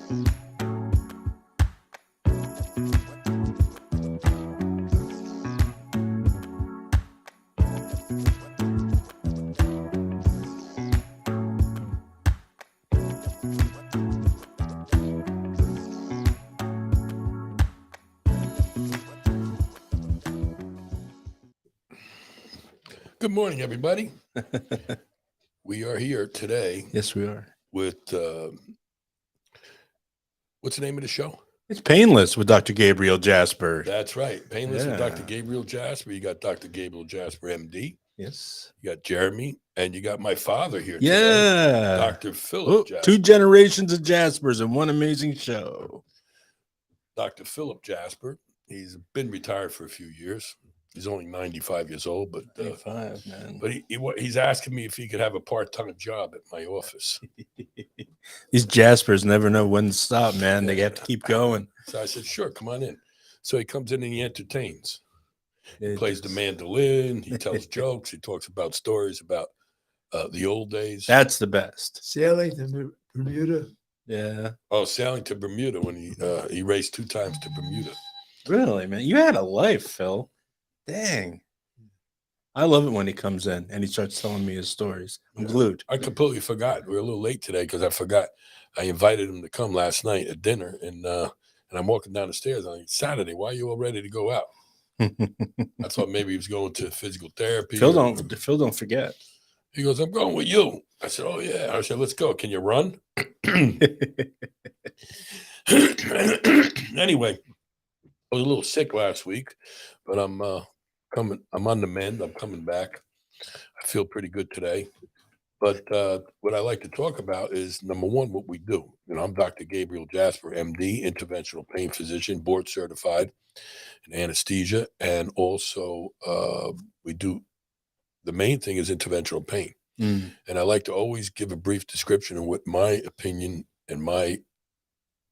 Good morning, everybody. We are here today. Yes, we are. With, what's the name of the show? It's Painless with Dr. Gabriele Jasper. That's right. Painless with Dr. Gabriele Jasper. You got Dr. Gabriele Jasper MD. Yes. You got Jeremy, and you got my father here today. Dr. Philip Jasper. 2 generations of Jaspers in one amazing show. Dr. Philip Jasper. He's been retired for a few years. He's only 95 years old, but 95, man. But he's asking me if he could have a part-time job at my office. These Jaspers never know when to stop, man. They have to keep going. So I said, sure, come on in. So he comes in and he entertains. He plays the mandolin. He tells jokes. He talks about stories about the old days. That's the best. Sailing to Bermuda. Yeah. Oh, sailing to Bermuda when he raced 2 times to Bermuda. Really, man? You had a life, Phil. Dang. I love it when he comes in and he starts telling me his stories. I'm glued. I completely forgot. We were a little late today because I forgot. I invited him to come last night at dinner, and I'm walking down the stairs. I'm like, Saturday, why are you all ready to go out? I thought maybe he was going to physical therapy. Phil don't forget. He goes, I'm going with you. I said, oh, yeah. I said, let's go. Can you run? Anyway, I was a little sick last week, but I'm on the mend. I'm coming back. I feel pretty good today. But what I like to talk about is, number one, what we do. I'm Dr. Gabriele Jasper, MD, interventional pain physician, board certified in anesthesia. And also we do, the main thing is interventional pain. And I like to always give a brief description of what my opinion and my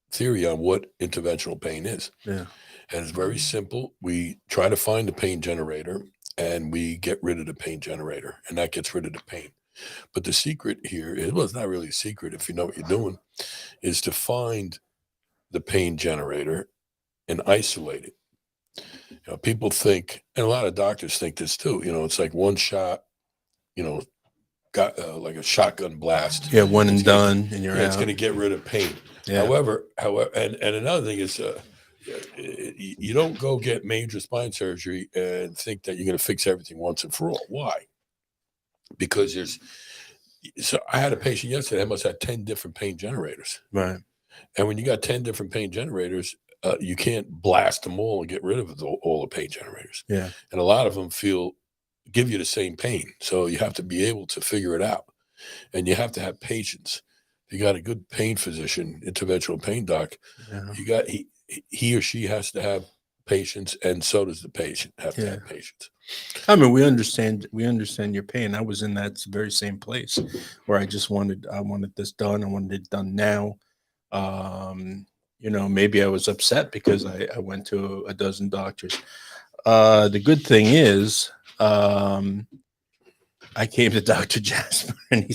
theory on what interventional pain is. Yeah. And it's very simple. We try to find the pain generator and we get rid of the pain generator, and that gets rid of the pain. But the secret here is, well, it's not really a secret if you know what you're doing, is to find the pain generator and isolate it. People think, and a lot of doctors think this too, it's like one shot, got like a shotgun blast. Yeah, one and done, and you're out. It's going to get rid of pain. Yeah. However, and another thing is, you don't go get major spine surgery and think that you're going to fix everything once and for all. Why? Because so I had a patient yesterday that must have 10 different pain generators. Right. And when you got 10 different pain generators, you can't blast them all and get rid of all the pain generators. Yeah. And a lot of them give you the same pain. So you have to be able to figure it out. And you have to have patience. If you got a good pain physician, interventional pain doc, yeah. He or she has to have patience, and so does the patient have to have patience. I mean, we understand your pain. I was in that very same place where I wanted this done. I wanted it done now. Maybe I was upset because I went to a dozen doctors. The good thing is, I came to Dr. Jasper, and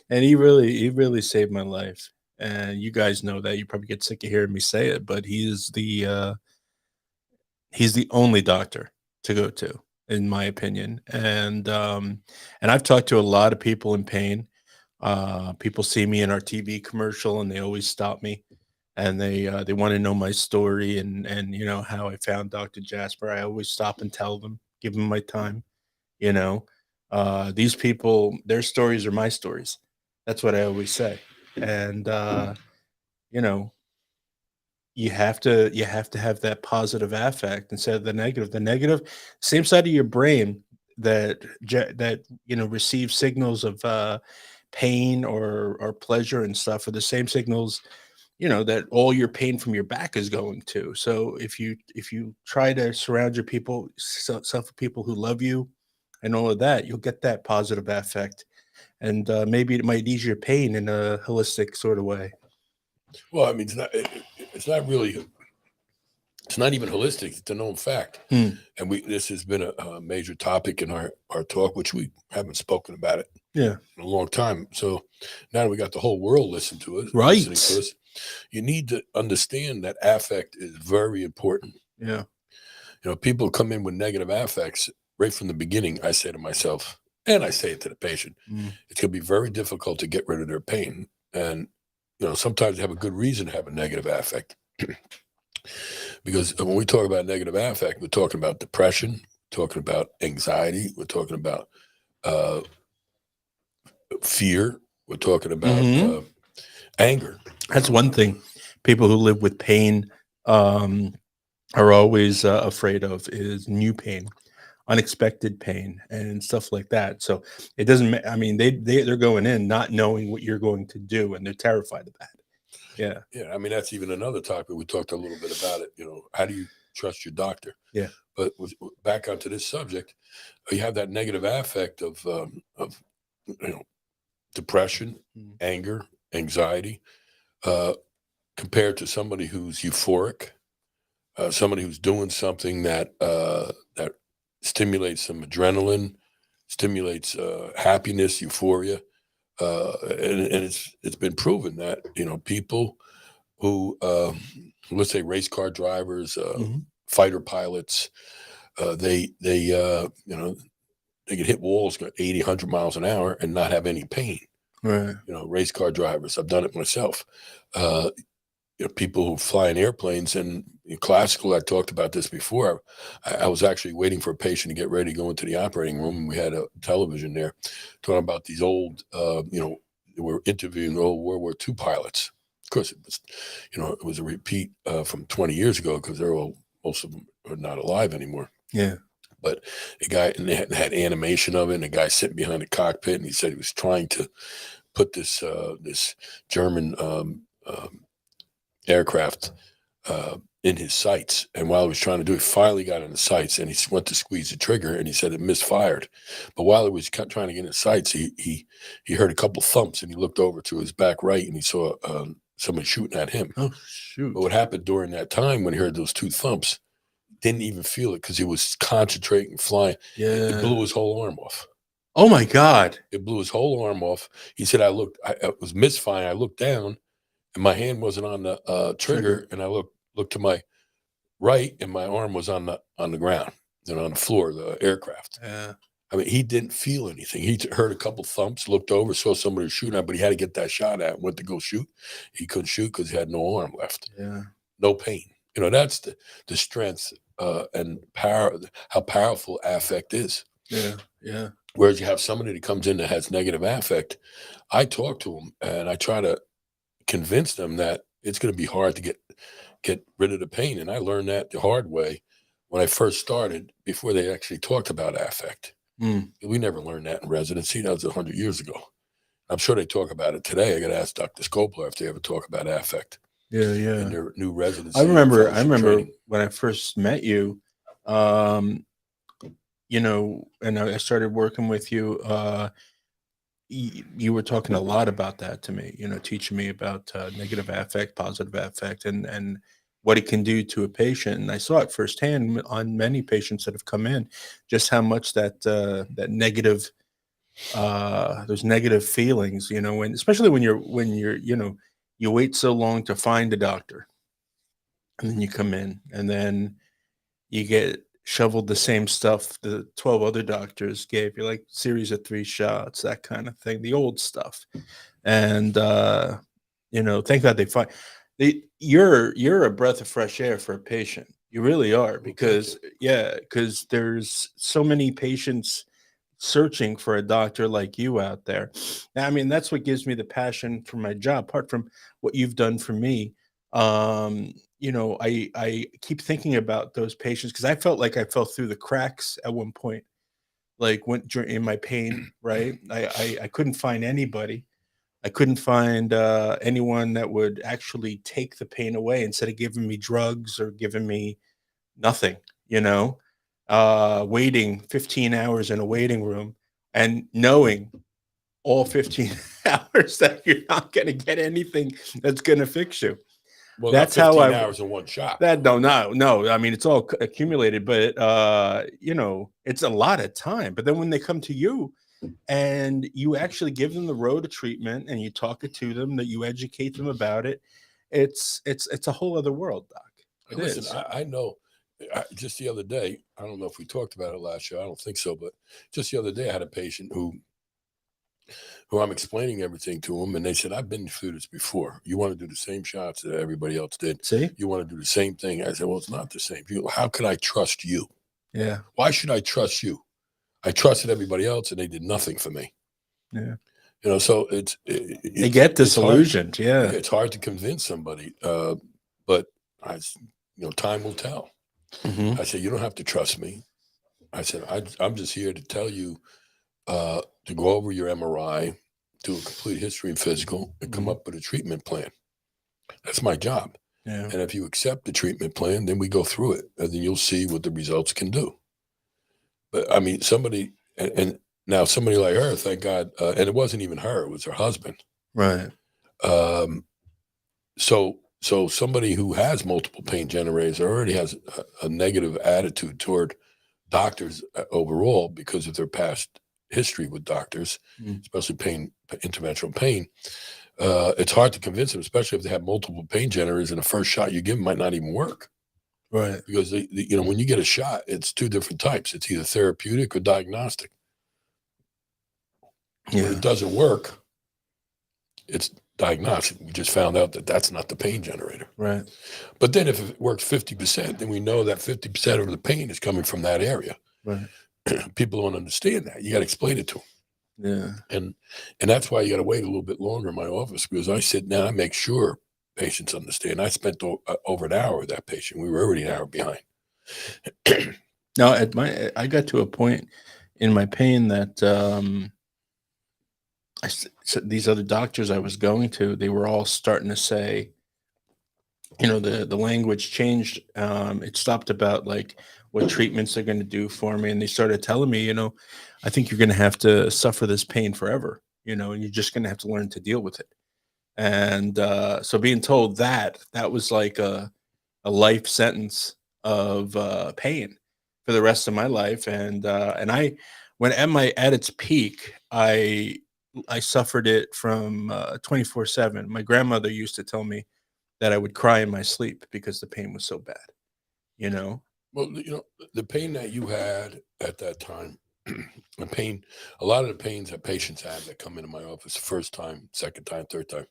he really saved my life. And you guys know that. You probably get sick of hearing me say it, but he's the only doctor to go to, in my opinion. And I've talked to a lot of people in pain. People see me in our TV commercial, and they always stop me, and they want to know my story and how I found Dr. Jasper. I always stop and tell them, give them my time. These people, their stories are my stories. That's what I always say. And you have to have that positive affect instead of the negative. The negative, same side of your brain that receives signals of pain or pleasure and stuff are the same signals that all your pain from your back is going to. So if you try to surround yourself with people who love you and all of that, you'll get that positive affect. And maybe it might ease your pain in a holistic sort of way. Well, I mean, it's not even holistic. It's a known fact. And this has been a major topic in our talk, which we haven't spoken about it in a long time. So now we got the whole world listening to us. Right. Listening to us. you need to understand that affect is very important. Yeah. People come in with negative affects right from the beginning. I say to myself, and I say it to the patient, Mm. it's going to be very difficult to get rid of their pain. And, sometimes they have a good reason to have a negative affect. Because when we talk about negative affect, we're talking about depression, talking about anxiety, we're talking about uh, fear, we're talking about Mhm. anger. That's one thing people who live with pain are always afraid of is new pain, unexpected pain, and stuff like that. So it doesn't. I mean, they're going in not knowing what you're going to do, and they're terrified of that. Yeah. Yeah, I mean, that's even another topic. We talked a little bit about it. How do you trust your doctor? Yeah. But back onto this subject, you have that negative affect of depression, Mm. anger, anxiety, compared to somebody who's euphoric, somebody who's doing something that stimulates some adrenaline, stimulates happiness, euphoria, and it's been proven that people who let's say race car drivers, Mhm. fighter pilots, they can hit walls at 80, 100 miles an hour and not have any pain. Right. Race car drivers, I've done it myself. Uh, people who fly in airplanes, and in classical, I talked about this before. I was actually waiting for a patient to get ready to go into the operating room, and we had a television there talking about these old, we're interviewing old World War II pilots. Of course, it was a repeat from 20 years ago because most of them are not alive anymore. Yeah. But the guy, and they had animation of it, and the guy sitting behind the cockpit, and he said he was trying to put this German aircraft in his sights. And while he was trying to do it, finally got in the sights, and he went to squeeze the trigger, and he said it misfired. But while he was trying to get in the sights, he heard a couple thumps, and he looked over to his back right, and he saw somebody shooting at him. Oh shoot. But what happened during that time when he heard those two thumps, didn't even feel it because he was concentrating, flying. Yeah. It blew his whole arm off. Oh my God. It blew his whole arm off. He said, I was misfiring. I looked down, and my hand wasn't on the trigger, and I looked to my right, and my arm was on the ground, on the floor of the aircraft. Yeah. I mean, he didn't feel anything. He heard a couple thumps, looked over, saw somebody shooting at, but he had to get that shot at. Went to go shoot. He couldn't shoot because he had no arm left. Yeah. No pain. That's the strength and power, how powerful affect is. Yeah. Yeah. Whereas you have somebody that comes in that has negative affect, I talk to them and I try to convince them that it's going to be hard to get rid of the pain. And I learned that the hard way when I first started, before they actually talked about affect. Mm. We never learned that in residency. That was 100 years ago. I'm sure they talk about it today. I got to ask Dr. Scopler if they ever talk about affect Yeah. Yeah. in their new residency. I remember training. when I first met you, and I started working with you, you were talking a lot about that to me, teaching me about negative affect, positive affect, and what it can do to a patient. And I saw it firsthand on many patients that have come in, just how much that negative, those negative feelings, especially when you're, you wait so long to find a doctor, and then you come in, and then you get shoveled the same stuff the 12 other doctors gave you, like series of 3 shots, that kind of thing, the old stuff. And thank God you're a breath of fresh air for a patient. You really are, because because there's so many patients searching for a doctor like you out there. I mean, that's what gives me the passion for my job, apart from what you've done for me. I keep thinking about those patients because I felt like I fell through the cracks at one point, like in my pain, right? I couldn't find anybody. I couldn't find anyone that would actually take the pain away instead of giving me drugs or giving me nothing, waiting 15 hours in a waiting room and knowing all 15 hours that you're not going to get anything that's going to fix you. Well, That's not 15 how hours in one shot. no. I mean, it's all accumulated, but it's a lot of time. But then when they come to you and you actually give them the road to treatment and you talk it to them, that you educate them about it, it's a whole other world, doc. It Listen, is. I know. Just the other day, I don't know if we talked about it last year. I don't think so, but just the other day, I had a patient who I'm explaining everything to him, and they said, "I've been through this before. You want to do the same shots that everybody else did. See? You want to do the same thing." I said, "Well, it's not the same. How could I trust you? Yeah. Why should I trust you? I trusted everybody else, and they did nothing for me." Yeah. So They get it's hard. disillusioned. Yeah. It's hard to convince somebody, but time will tell. Mhm. I said, "You don't have to trust me." I said, I'm just here to tell you to go over your MRI, do a complete history and physical, and come Mhm. up with a treatment plan. That's my job. Yeah. And if you accept the treatment plan, then we go through it, and then you'll see what the results can do. But I mean, somebody, and now somebody like her, thank God, and it wasn't even her; it was her husband. Right. Um, so somebody who has multiple pain generators already has a negative attitude toward doctors overall because of their past history with doctors, Mm. especially interventional pain. It's hard to convince them, especially if they have multiple pain generators, and the first shot you give them might not even work Right. because when you get a shot, it's two different types. It's either therapeutic or diagnostic. When Yeah. it doesn't work, it's diagnostic. We just found out that that's not the pain generator. Right. But then if it works 50%, then we know that 50% of the pain is coming from that area. Right. People don't understand that. You got to explain it to them. Yeah. And that's why you got to wait a little bit longer in my office, because I sit down, I make sure patients understand. I spent over an hour with that patient. We were already an hour behind. Now, I got to a point in my pain that so these other doctors I was going to, they were all starting to say, the language changed. It stopped about like what treatments they're going to do for me, and they started telling me, I think you're going to have to suffer this pain forever, and you're just going to have to learn to deal with it. And so being told that was like a life sentence of pain for the rest of my life. And I, when at its peak, I suffered it from 24/7. My grandmother used to tell me that I would cry in my sleep because the pain was so bad. Well, the pain that you had at that time, a lot of the pains that patients have that come into my office first time, second time, third time,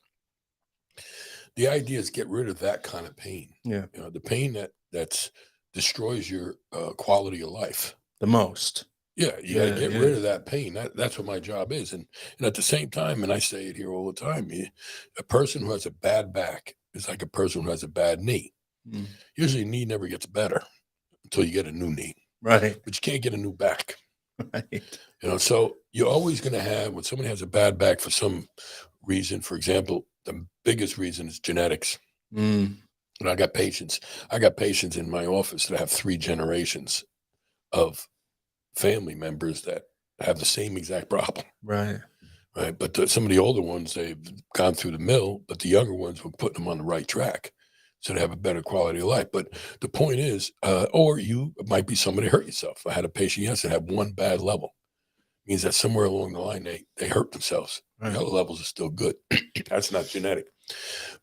the idea is get rid of that kind of pain. Yeah. The pain that destroys your quality of life. The most. Yeah, you got to get Yeah. rid of that pain. That's what my job is. And at the same time, and I say it here all the time, a person who has a bad back is like a person who has a bad knee. Mm. Usually, knee never gets better until you get a new knee. Right. But you can't get a new back. Right. So you're always going to have, when somebody has a bad back for some reason, for example, the biggest reason is genetics. Mm. And I got patients in my office that have 3 generations of family members that have the same exact problem. Right. Right. But some of the older ones, they've gone through the mill, but the younger ones, we're putting them on the right track so they have a better quality of life. But the point is, or you might be somebody hurt yourself. I had a patient yesterday had one bad level. Means that somewhere along the line, they hurt themselves. Right. The other levels are still good. That's not genetic.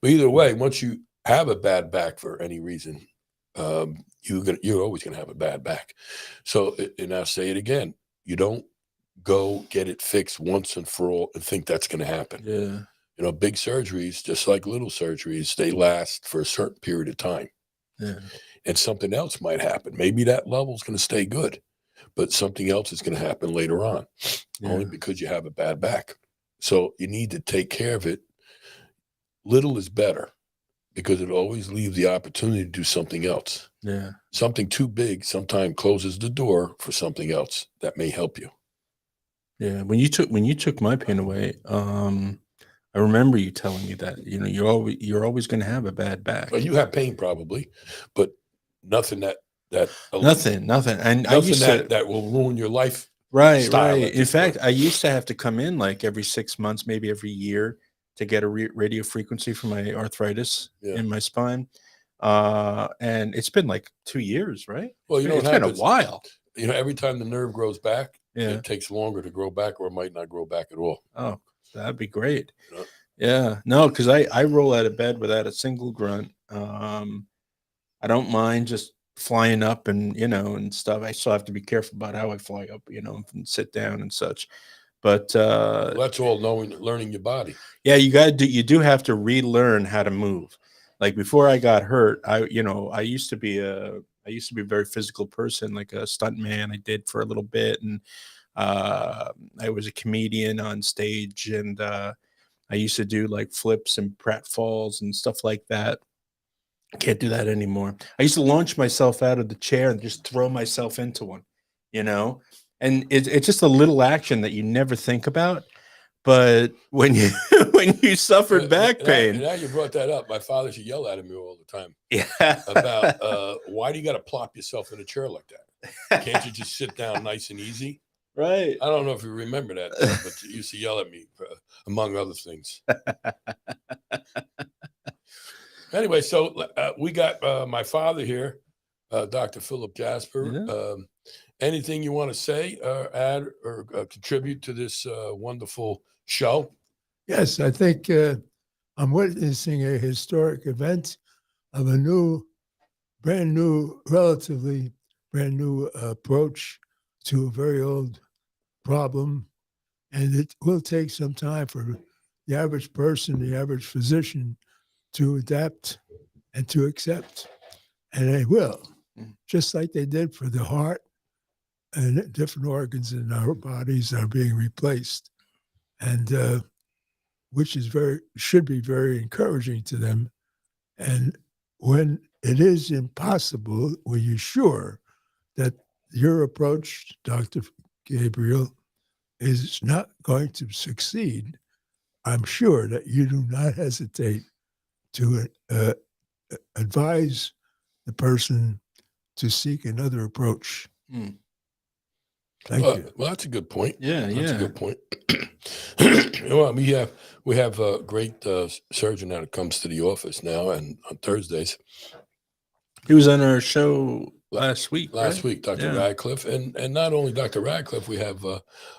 But either way, once you have a bad back for any reason, you're always going to have a bad back. So, and I'll say it again, you don't go get it fixed once and for all and think that's going to happen. Yeah. Big surgeries, just like little surgeries, they last for a certain period of time. Yeah. And something else might happen. Maybe that level is going to stay good, but something else is going to happen later on, only because you have a bad back. So you need to take care of it. Little is better because it'll always leave the opportunity to do something else. Yeah. Something too big sometimes closes the door for something else that may help you. Yeah. When you took my pain away, I remember you telling me that, you're always going to have a bad back. Well, you have pain probably, but nothing that Nothing. And I nothing used that will ruin your life. Right. style at In this fact, point. I used to have to come in like every 6 months, maybe every year, to get a radio frequency for my arthritis in my spine. And it's been like 2 years, right? Well, It's been a while. Every time the nerve grows back, Yeah. it takes longer to grow back, or it might not grow back at all. Oh, that'd be great. You know? Yeah, no, because I roll out of bed without a single grunt. I don't mind just flying up and and stuff. I still have to be careful about how I fly up, and sit down and such. But Well, that's all learning your body. yeah, you do have to relearn how to move. Like before I got hurt, I used to be a very physical person, like a stunt man. I did for a little bit, and I was a comedian on stage, and I used to do like flips and pratfalls and stuff like that. I can't do that anymore. I used to launch myself out of the chair and just throw myself into one, you know? And it's just a little action that you never think about. But when you when you suffered back pain, Now you brought that up. My father used to yell at me all the time yeah, about why do you got to plop yourself in a chair like that? Can't you just sit down nice and easy? right. I don't know if you remember that, but he used to yell at me, among other things. Anyway, so we got my father here, Dr. Philip Jasper. Yeah. Anything you want to say, add, or contribute to this wonderful show? Yes, I think I'm witnessing a historic event of a brand new, relatively brand new approach to a very old problem. And it will take some time for the average person, the average physician to adapt and to accept. And they will, just like they did for the heart and different organs in our bodies are being replaced. And which is should be very encouraging to them. And when it is impossible, were you sure that your approach, Dr. Gabriel, is not going to succeed? I'm sure that you do not hesitate to advise the person to seek another approach. Mm. Thank you. Well, that's a good point. Yeah, That's yeah. a good point. Well, we have a great surgeon that comes to the office now, and on Thursdays. He was on our show last week. Last week, Dr. Radcliffe, and not only Dr. Radcliffe, we have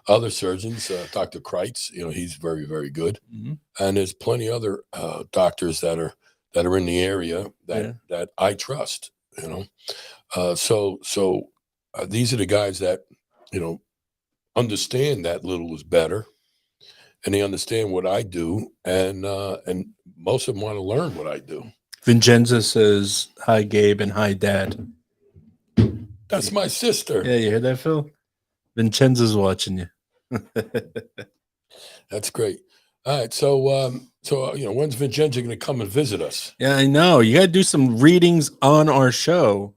other surgeons. Dr. Kreitz, he's very, very good, and there's plenty other doctors that are in the area that I trust. So these are the guys that understand that little is better, and they understand what I do, and most of them want to learn what I do. Vincenza says hi, Gabe, and hi, Dad. That's my sister. Yeah, you heard that, Phil? Vincenza's watching you. That's great. All right, so when's Vincenza going to come and visit us? Yeah, I know. You got to do some readings on our show,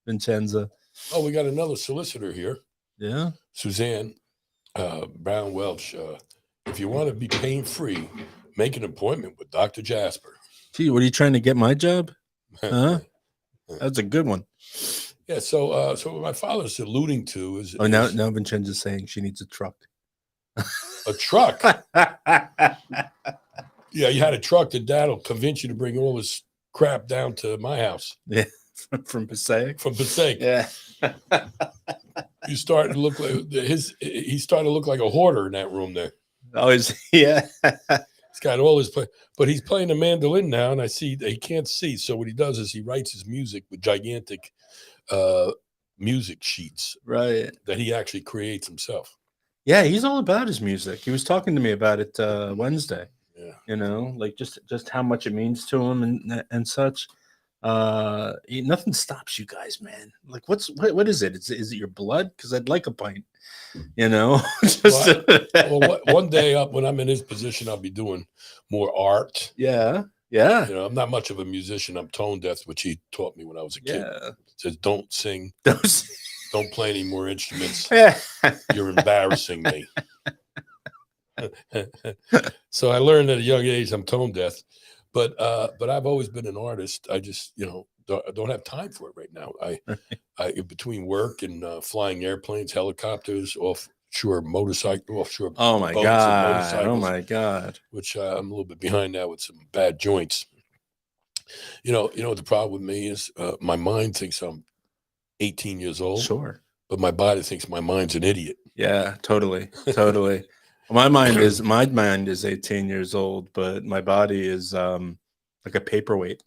Vincenza. Oh, we got another solicitor here. Yeah, Suzanne Brown Welch. If you want to be pain-free, make an appointment with Dr. Jasper. Gee, what are you trying to get my job? Huh? That's a good one. Yeah. So what my father's alluding to is now Vincenza's saying she needs a truck. A truck. Yeah, you had a truck that Dad'll convince you to bring all this crap down to my house. Yeah, from Passaic. From Passaic. Yeah. You started to look like he started to look like a hoarder in that room there. Oh, yeah. He's got all his but he's playing the mandolin now, and I see that he can't see. So what he does is he writes his music with gigantic music sheets, right, that he actually creates himself. Yeah, he's all about his music. He was talking to me about it Wednesday. Yeah, like just how much it means to him and such. Nothing stops you guys, man. Like what is it? Is it your blood? Because I'd like a pint. One day up when I'm in his position, I'll be doing more art. Yeah. I'm not much of a musician. I'm tone deaf, which he taught me when I was a kid. Says don't sing, don't play any more instruments. You're embarrassing me. So I learned at a young age I'm tone deaf, but I've always been an artist. I just don't have time for it right now. I between work and flying airplanes, helicopters, offshore motorcycle. Oh my God! Which I'm a little bit behind now with some bad joints. What the problem with me is my mind thinks I'm 18 years old. Sure. But my body thinks my mind's an idiot. Yeah, totally. My mind is 18 years old, but my body is like a paperweight.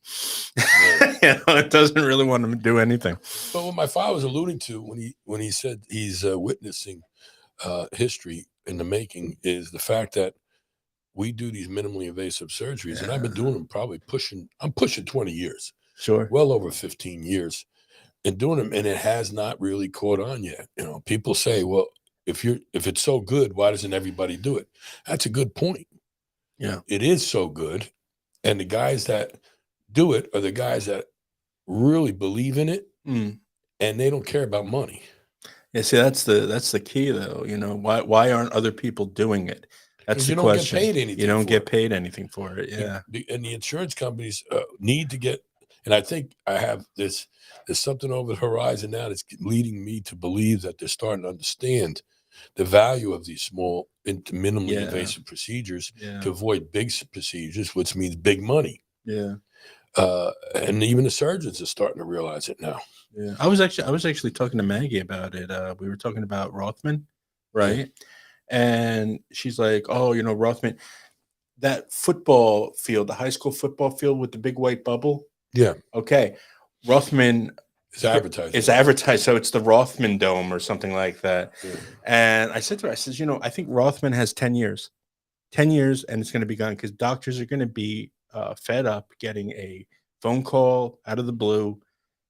It doesn't really want to do anything. But what my father was alluding to when he said he's witnessing history in the making is the fact that we do these minimally invasive surgeries, and I've been doing them I'm pushing 20 years, Sure. well over 15 years, and doing them, and it has not really caught on yet. People say, well, if it's so good, why doesn't everybody do it? That's a good point. Yeah. It is so good, and the guys that do it are the guys that really believe in it, and they don't care about money. Yeah, see, that's the key, though. Why aren't other people doing it? That's the question. Get paid anything. You don't get paid anything for it. Yeah. And the insurance companies need to get. And I think I have this. There's something over the horizon now that's leading me to believe that they're starting to understand the value of these small, minimally invasive procedures to avoid big procedures, which means big money. Yeah. And even the surgeons are starting to realize it now. Yeah. I was actually talking to Maggie about it. We were talking about Rothman, right? Yeah. And she's like, "Oh, Rothman, that football field, the high school football field with the big white bubble." Yeah. Okay. Rothman is advertised. It's advertised, so it's the Rothman Dome or something like that. Yeah. And I said to her, I says, I think Rothman has 10 years. 10 years, and it's going to be gone because doctors are going to be fed up getting a phone call out of the blue,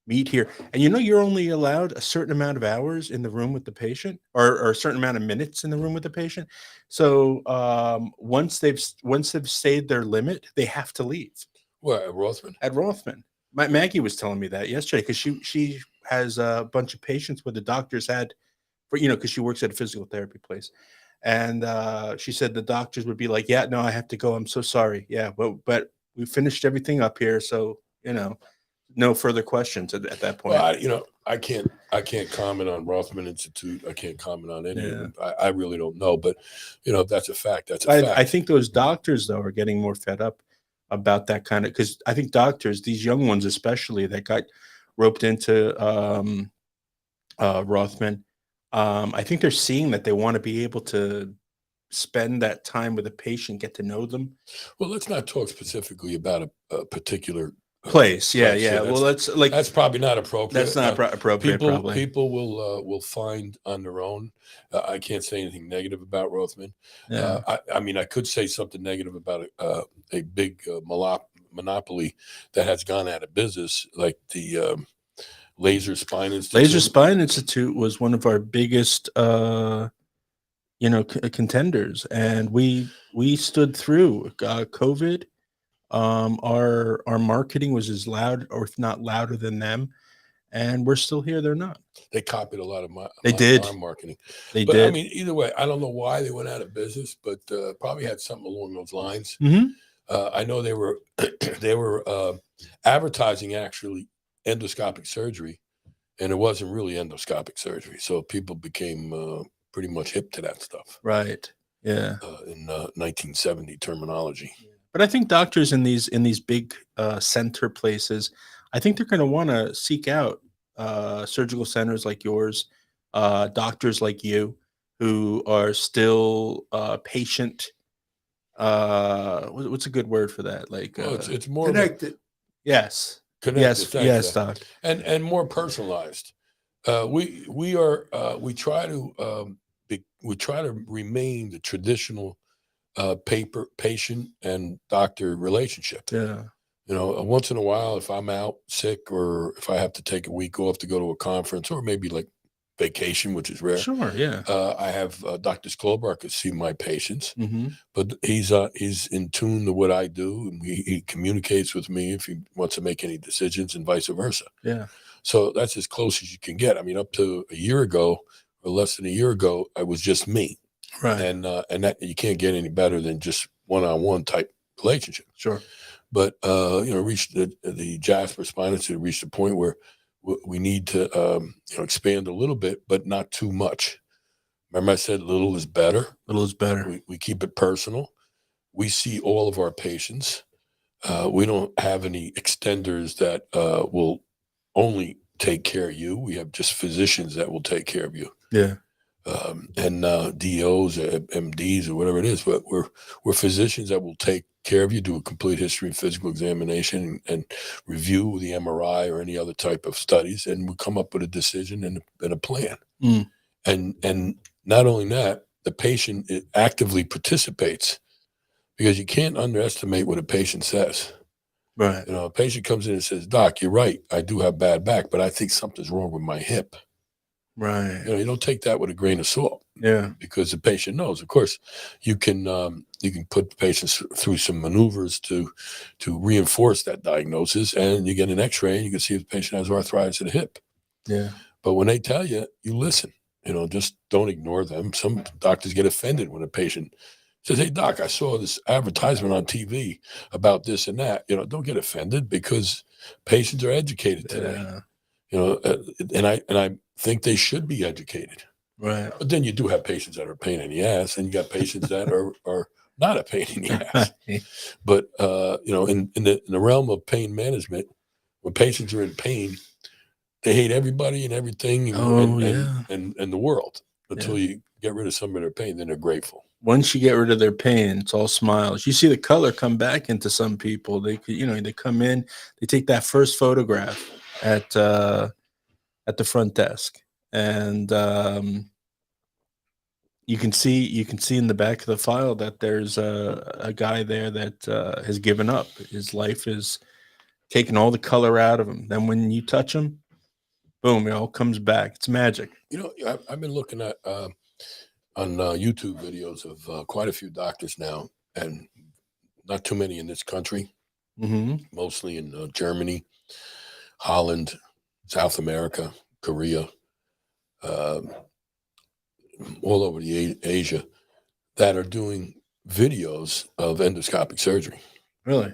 meet here. And you're only allowed a certain amount of hours in the room with the patient, or a certain amount of minutes in the room with the patient. So once they've stayed their limit, they have to leave. What, at Rothman? At Rothman. Maggie was telling me that yesterday because she has a bunch of patients where the doctors had, because she works at a physical therapy place. And she said the doctors would be like, "Yeah, no, I have to go. I'm so sorry. Yeah, but we finished everything up here. So, no further questions at that point." Well, I can't comment on Rothman Institute. I can't comment on any of them. I really don't know. But, that's a fact. That's a fact. I think those doctors, though, are getting more fed up about that kind of, because I think doctors, these young ones especially, that got roped into Rothman, I think they're seeing that they want to be able to spend that time with a patient, get to know them. Well, let's not talk specifically about a particular place. Yeah. Well, that's probably not appropriate. That's not appropriate. People will find on their own. I can't say anything negative about Rothman. Yeah. I could say something negative about a big monopoly that has gone out of business, like the Laser Spine Institute. Laser Spine Institute was one of our biggest, contenders, and we stood through COVID. Our marketing was as loud, or if not louder than them, and we're still here. They're not. They copied a lot of our marketing. They did. I mean, either way, I don't know why they went out of business, but probably had something along those lines. Mm-hmm. I know they were advertising actually endoscopic surgery, and it wasn't really endoscopic surgery. So people became pretty much hip to that stuff. Right. Yeah. In 1970 terminology. But I think doctors in these big center places, I think they're going to want to seek out surgical centers like yours, doctors like you, who are still patient. What's a good word for that? Like, it's more connected. Yes. Connected. Yes, doc. And more personalized. We try to remain the traditional patient and doctor relationship. Yeah. Once in a while, if I'm out sick or if I have to take a week off to go to a conference or maybe like vacation, which is rare. Sure. Yeah. I have Dr. Sklobar could see my patients, mm-hmm. but he's in tune to what I do, and he communicates with me if he wants to make any decisions, and vice versa. Yeah. So that's as close as you can get. I mean, up to a year ago or less than a year ago, I was just me. Right. And that you can't get any better than just one-on-one type relationship. Sure. But reached the Jasper Spine Institute reached a point where we need to expand a little bit, but not too much. Remember, I said little is better. Little is better. We keep it personal. We see all of our patients. We don't have any extenders that will only take care of you. We have just physicians that will take care of you. Yeah. and DOs, or MDs, or whatever it is. But we're physicians that will take care of you, do a complete history and physical examination, and review the MRI or any other type of studies, and we come up with a decision and a plan. Mm. And not only that, the patient actively participates, because you can't underestimate what a patient says. Right. You know, a patient comes in and says, "Doc, you're right. I do have bad back, but I think something's wrong with my hip." Right. You know, you don't take that with a grain of salt, Yeah. because the patient knows. Of course, you can put the patients through some maneuvers to reinforce that diagnosis, and you get an X-ray and you can see if the patient has arthritis of the hip. Yeah. But when they tell you, you listen. You know, just don't ignore them. Some doctors get offended when a patient says, "Hey, doc, I saw this advertisement on TV about this and that." You know, don't get offended, because patients are educated today. Yeah. You know, and I think they should be educated. Right. But then you do have patients that are a pain in the ass, and you got patients that are not a pain in the ass. But you know, in the realm of pain management, when patients are in pain, they hate everybody and everything, Oh, yeah. and the world, until Yeah. you get rid of some of their pain. Then they're grateful. Once you get rid of their pain, it's all smiles. You see the color come back into some people. They could, they come in, they take that first photograph at the front desk, and you can see in the back of the file that there's a guy there that has given up. His life is taking all the color out of him. Then when you touch him, boom, it all comes back. It's magic. You know, I've been looking at on YouTube videos of quite a few doctors now, and not too many in this country. Mm-hmm. Mostly in Germany, Holland, South America, Korea, um, all over the Asia, that are doing videos of endoscopic surgery. Really?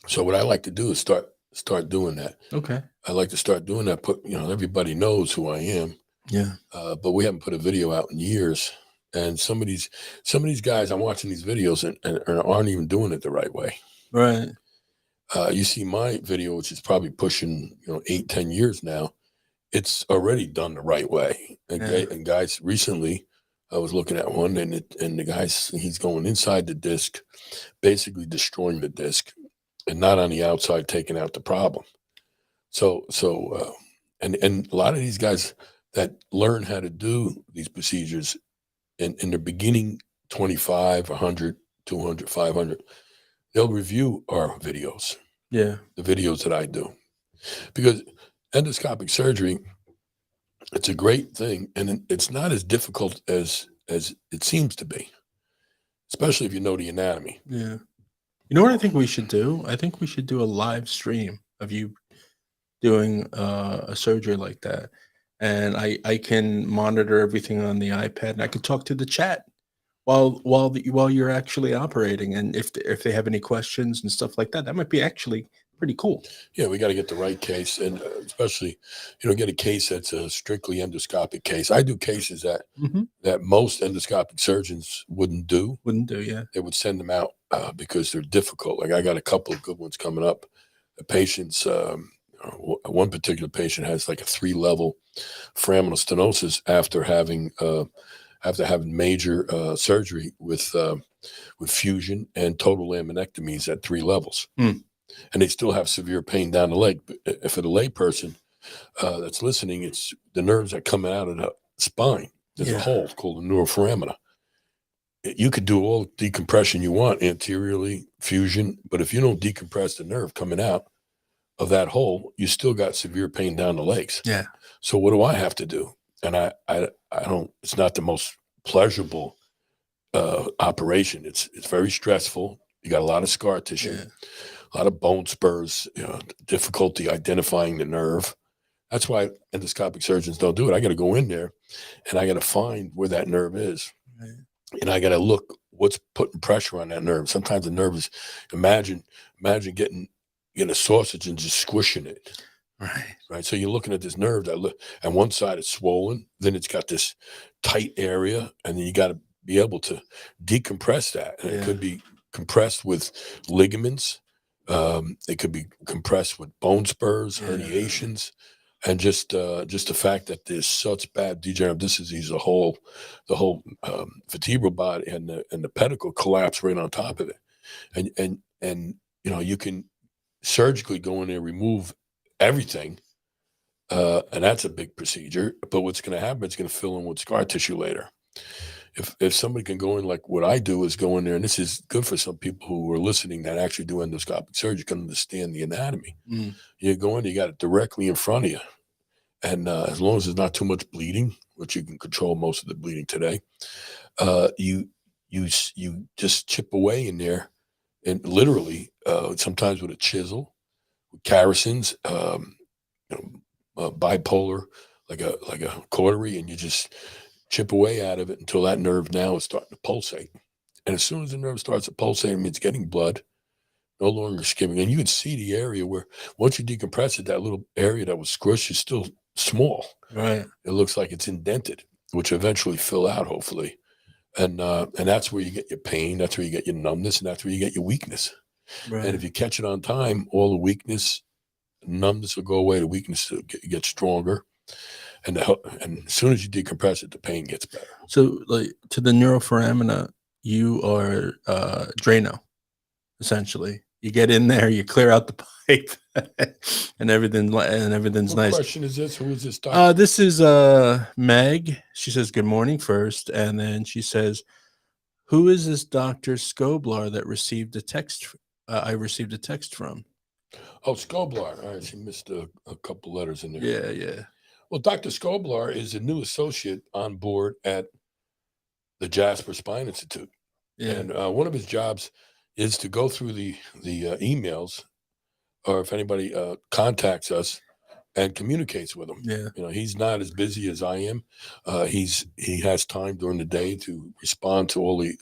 So what I like to do is start doing that. Okay. I like to start doing that. Everybody knows who I am, Yeah. but we haven't put a video out in years. And some of these guys, I'm watching these videos and aren't even doing it the right way. Right. You see my video, which is probably pushing 8-10 years now. It's already done the right way. And guys, recently I was looking at one, and the guy's he's going inside the disc, basically destroying the disc, and not on the outside, taking out the problem. And a lot of these guys that learn how to do these procedures in the beginning, 25, 100, 200, 500, they'll review our videos. Yeah. The videos that I do, because endoscopic surgery, it's a great thing, and it's not as difficult as it seems to be, especially if you know the anatomy. Yeah. You know what I think we should do? I think we should do a live stream of you doing a surgery like that, and I can monitor everything on the iPad, and I can talk to the chat while you're actually operating, and if they have any questions and stuff like that, that might be actually pretty cool. Yeah, we got to get the right case, and especially, get a case that's a strictly endoscopic case. I do cases that most endoscopic surgeons wouldn't do. Wouldn't do, yeah. They would send them out because they're difficult. Like, I got a couple of good ones coming up. The patients, one particular patient has like a 3-level foraminal stenosis after having major surgery with fusion and total laminectomies at 3 levels. And they still have severe pain down the leg. But for the layperson that's listening, it's the nerves that come out of the spine. There's a hole called the neuroforamina. You could do all decompression you want anteriorly, fusion, but if you don't decompress the nerve coming out of that hole, you still got severe pain down the legs. Yeah. So what do I have to do? And I don't. It's not the most pleasurable operation. It's very stressful. You got a lot of scar tissue, a lot of bone spurs. Difficulty identifying the nerve. That's why endoscopic surgeons don't do it. I got to go in there, and I got to find where that nerve is, and I got to look what's putting pressure on that nerve. Sometimes the nerve is. Imagine getting a sausage and just squishing it. Right. So you're looking at this nerve that and one side is swollen, then it's got this tight area, and then you got to be able to decompress that. And it could be compressed with ligaments. It could be compressed with bone spurs, herniations, And just the fact that there's such bad degenerative disc disease, the whole vertebral body and the pedicle collapse right on top of it, and you know, you can surgically go in there, remove everything, and that's a big procedure. But what's going to happen? It's going to fill in with scar tissue later. If somebody can go in, like what I do, is go in there, and this is good for some people who are listening that actually do endoscopic surgery, can understand the anatomy. You go in, you got it directly in front of you, and as long as there's not too much bleeding, which you can control most of the bleeding today, you just chip away in there, and literally, sometimes with a chisel, with Carrison's, bipolar, like a cautery, and you just chip away out of it until that nerve now is starting to pulsate. And as soon as the nerve starts to pulsate, it means getting blood, no longer skimming. And you can see the area where, once you decompress it, that little area that was squished is still small. Right. It looks like it's indented, which eventually fill out, hopefully. And that's where you get your pain. That's where you get your numbness, and that's where you get your weakness. Right. And if you catch it on time, all the weakness, numbness will go away. The weakness will get stronger. And as soon as you decompress it, the pain gets better. So, like, to the neuroforamina, you are Drano, essentially. You get in there, you clear out the pipe, and everything's What nice. question is this? Who is this doctor? This is Meg. She says good morning first, and then she says, "Who is this Dr. Scoblar that received a text? I received a text from." Oh, Scoblar. All right, she missed a couple letters in there. Yeah, yeah. Well, Dr. Scoblar is a new associate on board at the Jasper Spine Institute. Yeah. And one of his jobs is to go through the emails, or if anybody contacts us, and communicates with them. Yeah. You know, he's not as busy as I am. He has time during the day to respond to all the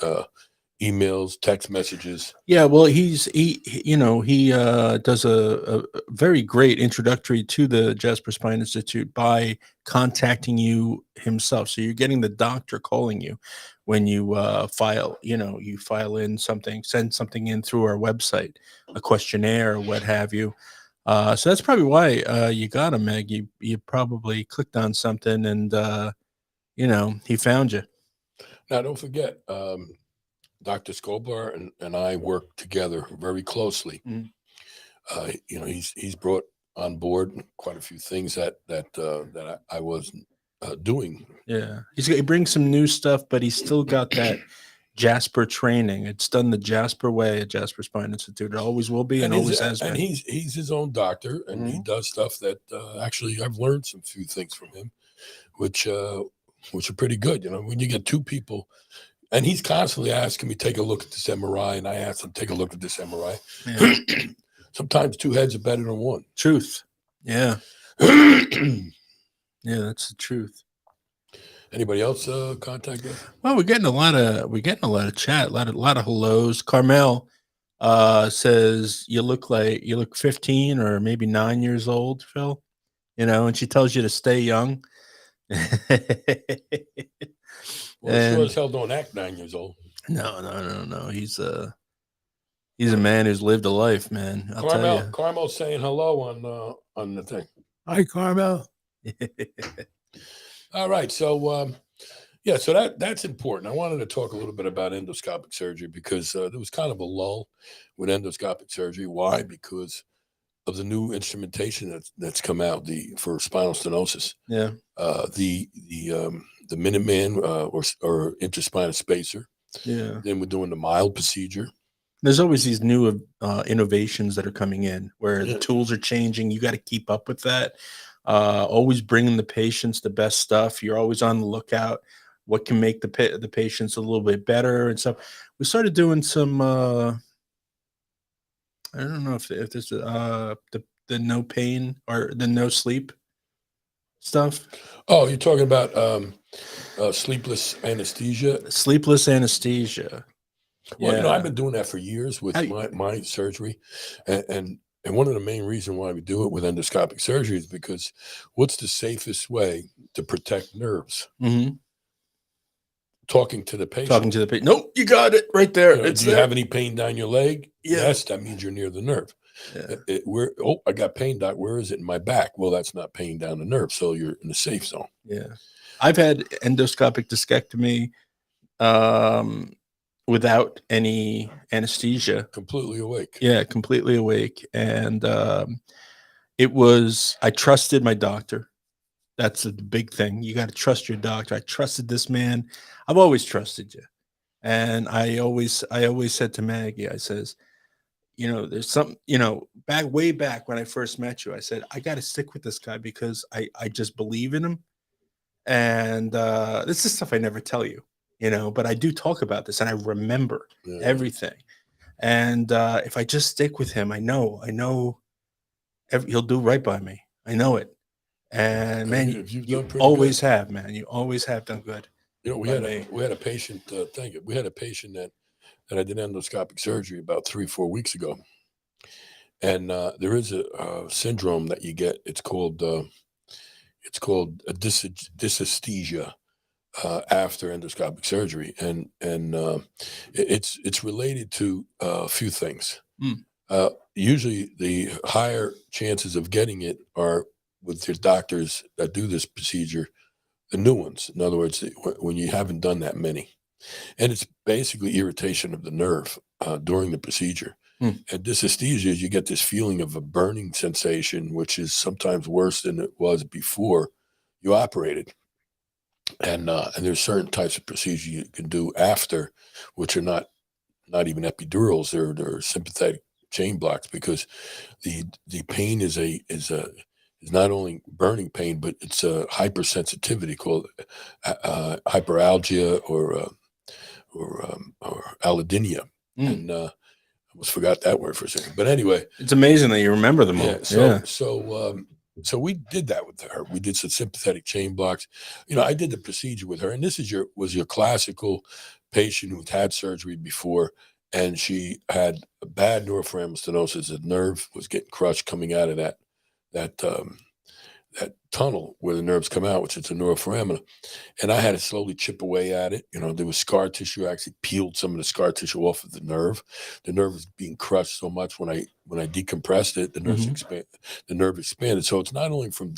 emails, text messages. Yeah, well, he does a very great introductory to the Jasper Spine Institute by contacting you himself. So you're getting the doctor calling you when you file in something, send something in through our website, a questionnaire or what have you. So that's probably why you got him, Meg. You probably clicked on something, and he found you. Now, don't forget, Dr. Scoblar and I work together very closely. Mhm. He's brought on board quite a few things that I wasn't doing. Yeah, he brings some new stuff, but he's still got that Jasper training. It's done the Jasper way at Jasper Spine Institute. It always will be, and always has been. And he's his own doctor, and he does stuff that actually I've learned some few things from him, which are pretty good. You know, when you get two people. And he's constantly asking me, take a look at this MRI. And I ask him, take a look at this MRI. Yeah. Sometimes two heads are better than one. Truth. Yeah. Yeah, that's the truth. Anybody else contact us? Well, we're getting a lot of chat, a lot of hellos. Carmel says you look 15 or maybe 9 years old, Phil. And she tells you to stay young. Well, sure as hell don't act 9 years old. No. He's a man who's lived a life, man. I'll tell you. Carmel's saying hello on the thing. Hi, Carmel. All right. So so that's important. I wanted to talk a little bit about endoscopic surgery because there was kind of a lull with endoscopic surgery. Why? Because of the new instrumentation that's come out for spinal stenosis. Yeah. The Minuteman or interspinal spacer. Yeah. Then we're doing the mild procedure. There's always these new innovations that are coming in where the tools are changing. You got to keep up with that. Always bringing the patients the best stuff. You're always on the lookout. What can make the patients a little bit better and stuff. We started doing some. I don't know if this the no pain or the no sleep stuff. Oh, you're talking about sleepless anesthesia. Sleepless anesthesia. Well, I've been doing that for years with my surgery, and one of the main reasons why we do it with endoscopic surgery is because what's the safest way to protect nerves? Mm-hmm. Talking to the patient. Nope, you got it right there. Do you have any pain down your leg? Yeah. Yes, that means you're near the nerve. Yeah. I got pain, doc. Where is it in my back? Well, that's not pain down the nerve, so you're in the safe zone. Yeah. I've had endoscopic discectomy without any anesthesia. Completely awake. Yeah, completely awake. And I trusted my doctor. That's the big thing. You got to trust your doctor. I trusted this man. I've always trusted you. And I always said to Maggie, I says, there's something, way back when I first met you, I said, I got to stick with this guy because I just believe in him. And this is stuff I never tell you, but I do talk about this and I remember everything. And if I just stick with him, I know he'll do right by me. I know it. And man, you always have, man. You always have done good. We had a patient. Thank you. We had a patient that I did endoscopic surgery about 3-4 weeks ago, and there is a syndrome that you get. It's called a dysesthesia after endoscopic surgery, and it's related to a few things. Usually, the higher chances of getting it are with your doctors that do this procedure, the new ones. In other words, when you haven't done that many. And it's basically irritation of the nerve during the procedure. And dysesthesia is you get this feeling of a burning sensation, which is sometimes worse than it was before you operated. And there's certain types of procedures you can do after, which are not even epidurals. They're sympathetic chain blocks, because the pain is not only burning pain, but it's a hypersensitivity called hyperalgia or allodynia. And I almost forgot that word for a second. But anyway, it's amazing that you remember them all. Yeah. So we did that with her. We did some sympathetic chain blocks. I did the procedure with her, and this was your classical patient who'd had surgery before, and she had a bad neuroforaminal stenosis. The nerve was getting crushed coming out of that tunnel where the nerves come out, which is the neuroforamina. And I had to slowly chip away at it. There was scar tissue. I actually peeled some of the scar tissue off of the nerve. The nerve was being crushed so much when I decompressed it, the nerve expanded. So it's not only from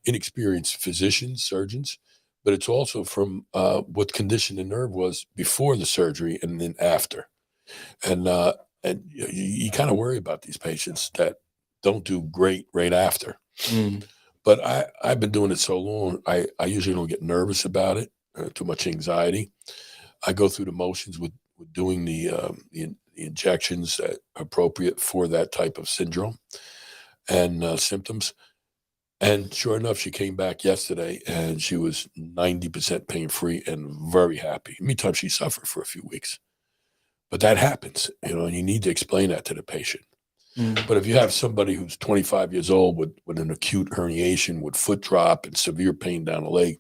inexperienced physicians, surgeons, but it's also from what condition the nerve was before the surgery and then after. And you kind of worry about these patients that don't do great right after. But I've been doing it so long, I usually don't get nervous about it, too much anxiety. I go through the motions with doing the injections that are appropriate for that type of syndrome and symptoms. And sure enough, she came back yesterday and she was 90% pain-free and very happy. Meantime, she suffered for a few weeks. But that happens, and you need to explain that to the patient. But if you have somebody who's 25 years old with an acute herniation, with foot drop and severe pain down the leg,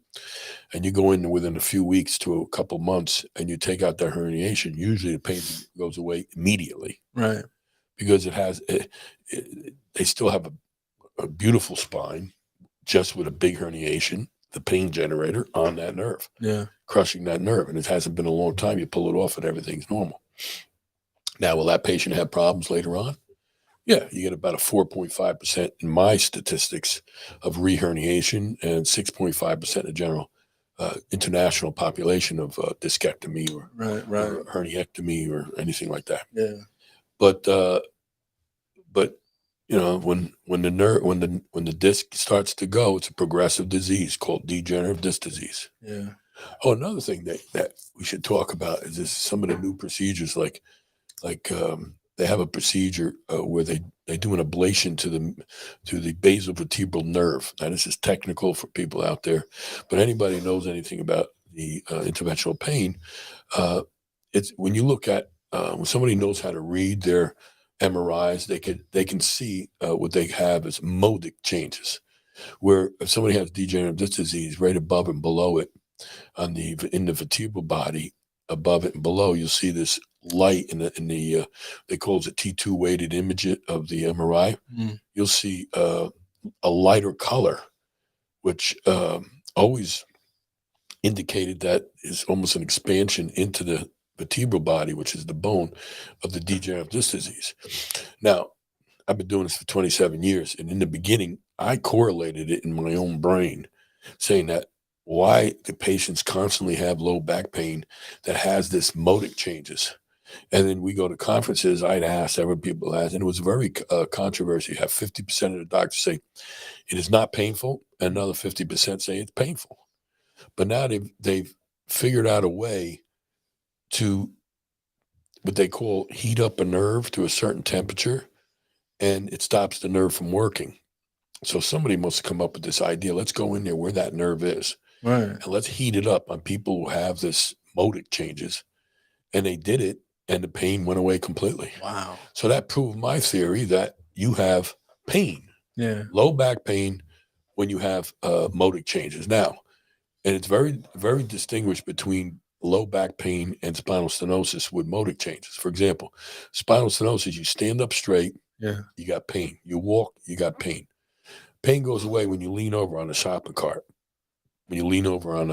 and you go in within a few weeks to a couple months and you take out their herniation, usually the pain goes away immediately. Right. Because they still have a beautiful spine, just with a big herniation, the pain generator on that nerve. Yeah. Crushing that nerve. And it hasn't been a long time. You pull it off and everything's normal. Now, will that patient have problems later on? Yeah, you get about a 4.5% in my statistics of reherniation and 6.5% in the general international population of discectomy or herniectomy or anything like that. Yeah. But when the disc starts to go, it's a progressive disease called degenerative disc disease. Yeah. Oh, another thing that we should talk about is some of the new procedures like they have a procedure where they do an ablation to the basovertebral nerve. Now, this is technical for people out there, but anybody who knows anything about the interventional pain, it's when you look at when somebody knows how to read their MRIs, they can see what they have as modic changes. Where if somebody has degenerative disc disease, right above and below it, in the vertebral body, above it and below, you'll see this light in the they call it T2 weighted image of the MRI. You'll see a lighter color, which always indicated that is almost an expansion into the vertebral body, which is the bone of the degenerative disc disease. Now, I've been doing this for 27 years. And in the beginning, I correlated it in my own brain, saying that why the patients constantly have low back pain that has this modic changes. And then we go to conferences, I'd ask, several people asked, and it was very controversial. You have 50% of the doctors say it is not painful, and another 50% say it's painful. But now they've figured out a way to what they call heat up a nerve to a certain temperature, and it stops the nerve from working. So somebody must have come up with this idea. Let's go in there where that nerve is, Right. and let's heat it up on people who have this modic changes. And they did it, and the pain went away completely. Wow. So that proved my theory that you have pain, Yeah. low back pain, when you have modic changes. Now, and it's very, very distinguished between low back pain and spinal stenosis with modic changes. For example, spinal stenosis, you stand up straight, Yeah. you got pain. You walk, you got pain. Pain goes away when you lean over on a shopping cart, when you lean over on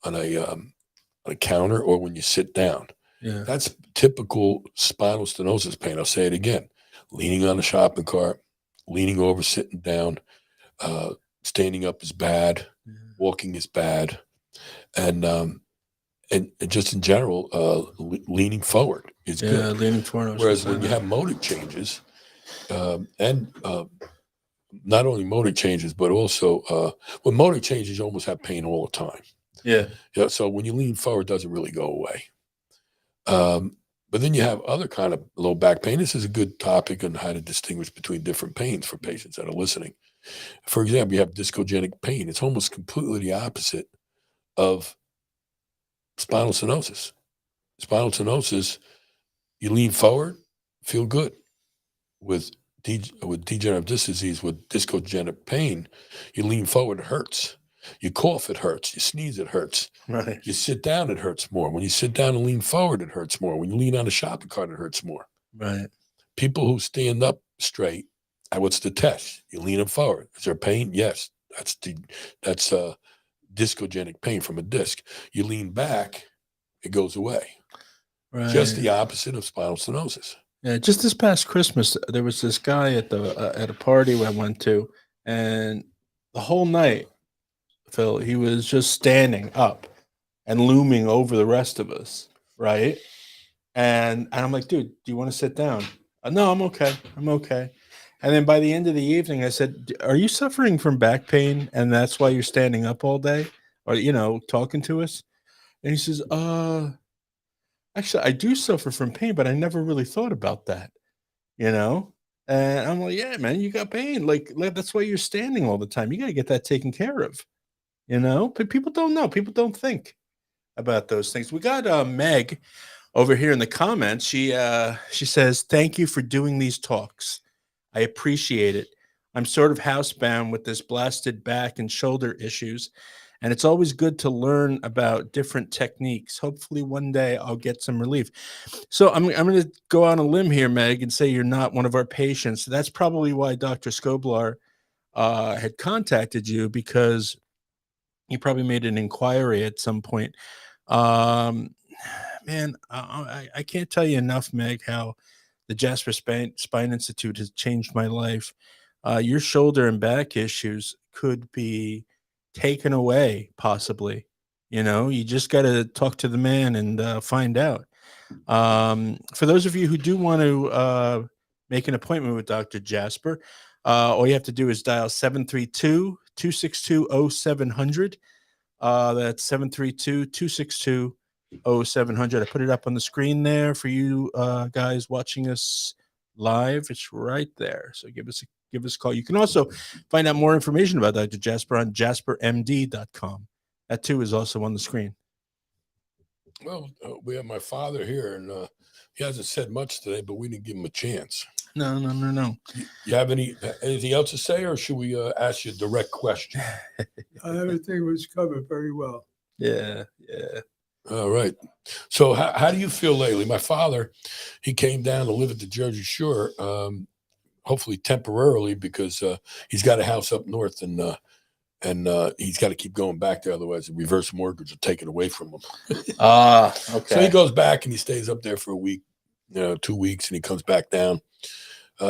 a counter, or when you sit down. Yeah. That's typical spinal stenosis pain. I'll say it again: leaning on a shopping cart, leaning over, sitting down, standing up is bad, walking is bad, and just in general, leaning forward is good. Leaning forward. Whereas when you have modic changes, and not only modic changes, but also with modic changes, you almost have pain all the time. Yeah. Yeah. So when you lean forward, it doesn't really go away. But then you have other kind of low back pain. This is a good topic on how to distinguish between different pains for patients that are listening. For example, you have discogenic pain. It's almost completely the opposite of spinal stenosis. Spinal stenosis, you lean forward, feel good. With degenerative disc disease, with discogenic pain, you lean forward, it hurts. You cough, it hurts. You sneeze, it hurts. Right. You sit down, it hurts more. When you sit down and lean forward, it hurts more. When you lean on a shopping cart, it hurts more. Right. People who stand up straight, what's the test? You lean them forward. Is there pain? Yes. That's discogenic pain from a disc. You lean back, it goes away. Right. Just the opposite of spinal stenosis. Yeah, just this past Christmas, there was this guy at a party I went to, and the whole night, Phil, he was just standing up and looming over the rest of us, right? And I'm like, dude, do you want to sit down? No, I'm okay. I'm okay. And then by the end of the evening, I said, are you suffering from back pain, and that's why you're standing up all day, or talking to us? And he says, actually, I do suffer from pain, but I never really thought about that, And I'm like, yeah, man, you got pain. Like that's why you're standing all the time. You got to get that taken care of, But people don't know. People don't think about those things. We got Meg over here in the comments. She says, thank you for doing these talks. I appreciate it. I'm sort of housebound with this blasted back and shoulder issues, and it's always good to learn about different techniques. Hopefully one day I'll get some relief. So I'm going to go on a limb here, Meg, and say you're not one of our patients. That's probably why Dr. Skoblar had contacted you, because you probably made an inquiry at some point. Man, I can't tell you enough, Meg, how the Jasper Spine Institute has changed my life. Your shoulder and back issues could be taken away, possibly. You just got to talk to the man and find out. For those of you who do want to make an appointment with Dr. Jasper, all you have to do is dial 732-262-0700. That's 732-262-0700. I put it up on the screen there for you guys watching us live. It's right there. So give us a call. You can also find out more information about Dr. Jasper on jaspermd.com. That too is also on the screen. Well, we have my father here, and he hasn't said much today, but we didn't give him a chance. No. You have anything else to say, or should we ask you a direct question? Everything was covered very well. Yeah. All right. So how do you feel lately? My father, he came down to live at the Jersey Shore, hopefully temporarily, because he's got a house up north, and he's got to keep going back there. Otherwise, the reverse mortgage will take it away from him. Okay. So he goes back and he stays up there for a week, 2 weeks, and he comes back down.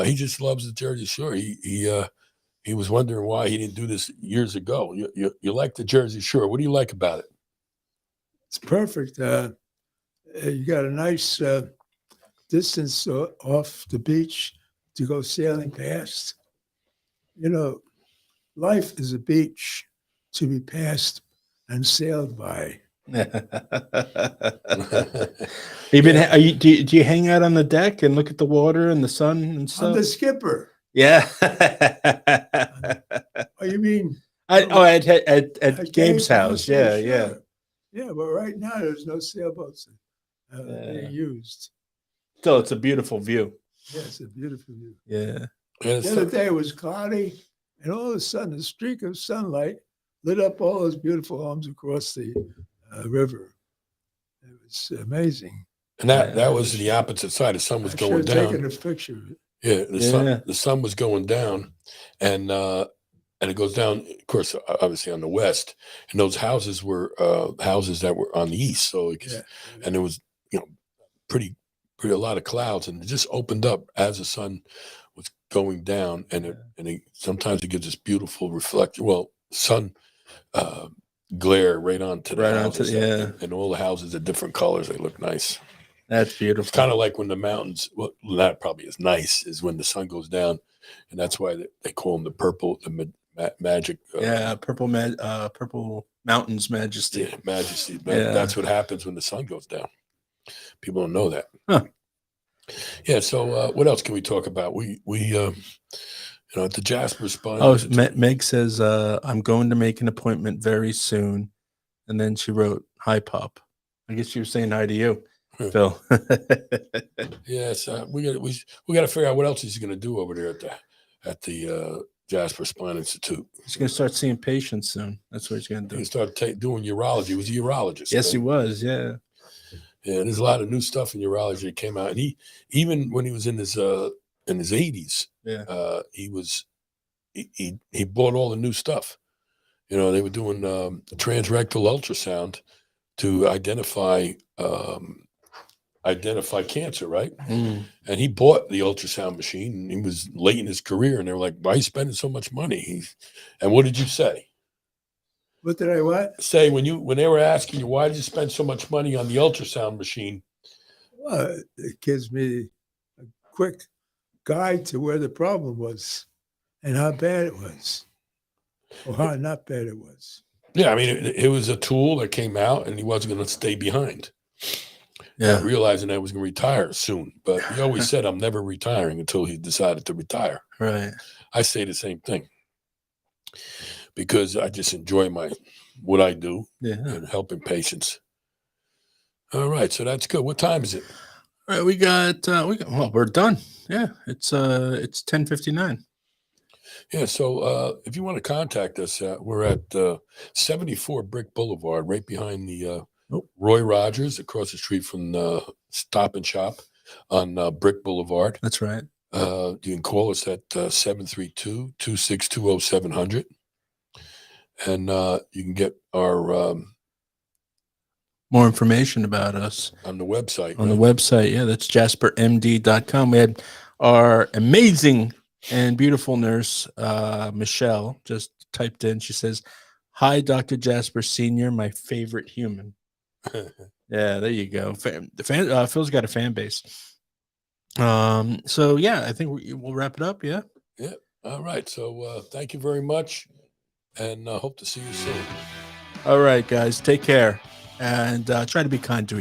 He just loves the Jersey Shore. He was wondering why he didn't do this years ago. You like the Jersey Shore? What do you like about it? It's perfect. You got a nice distance off the beach to go sailing past. You know, life is a beach to be passed and sailed by. Do you hang out on the deck and look at the water and the sun and stuff? I'm the skipper. Yeah. Oh, you mean? At Gabe's house. Sure. Yeah. Yeah, but right now there's no sailboats being used. Still, it's a beautiful view. Yeah, it's a beautiful view. Yeah. The other day it was cloudy, and all of a sudden a streak of sunlight lit up all those beautiful homes across the river. It was amazing. And that was the opposite side. The sun was going down. Taking a picture of it. Yeah, the sun was going down, and it goes down, of course, obviously on the west. And those houses were houses that were on the east. So, and it was, pretty a lot of clouds, and it just opened up as the sun was going down, and sometimes it gives this beautiful reflection. Well, sun glare right onto the houses, and all the houses are different colors. They look nice. That's beautiful. It's kind of like when the mountains, well, that probably is nice, is when the sun goes down, and that's why they call them the purple, magic. Purple mountains majesty. Yeah, majesty. That's what happens when the sun goes down. People don't know that. Huh. Yeah. So what else can we talk about? We at the Jasper Spine. Oh, Meg says, I'm going to make an appointment very soon. And then she wrote, "Hi, Pop." I guess she was saying hi to you, Phil. Yes. We got to figure out what else he's going to do over there at the Jasper Spine Institute. He's going to start seeing patients soon. That's what he's going to do. He started doing urology. He was a urologist. Yes, he was. Yeah. Yeah, there's a lot of new stuff in urology that came out, and he, even when he was in his 80s, he bought all the new stuff. They were doing transrectal ultrasound to identify cancer, right? Mm. And he bought the ultrasound machine, and he was late in his career, and they were like, "Why are you spending so much money?" And what did you say? What did I say when they were asking you, why did you spend so much money on the ultrasound machine? Well, it gives me a quick guide to where the problem was and how bad it was, or how not bad it was. Yeah, I mean, it was a tool that came out, and he wasn't going to stay behind. Yeah, realizing I was going to retire soon, but he always said, "I'm never retiring," until he decided to retire. Right. I say the same thing, because I just enjoy what I do, and helping patients. All right, so that's good. What time is it? All right, we got well, we're done. Yeah, it's 10:59. Yeah, so if you want to contact us, we're at 74 Brick Boulevard, right behind the Roy Rogers, across the street from the Stop and Shop on Brick Boulevard. That's right. You can call us at 732-262-0700. And you can get our more information about us on the website. On the website, yeah, that's jaspermd.com. We had our amazing and beautiful nurse, Michelle, just typed in. She says, "Hi, Dr. Jasper Sr., my favorite human." Yeah, there you go. Phil's got a fan base. So yeah, I think we'll wrap it up. Yeah. Yeah. All right. So thank you very much, and hope to see you soon. All right, guys, take care, and try to be kind to each other.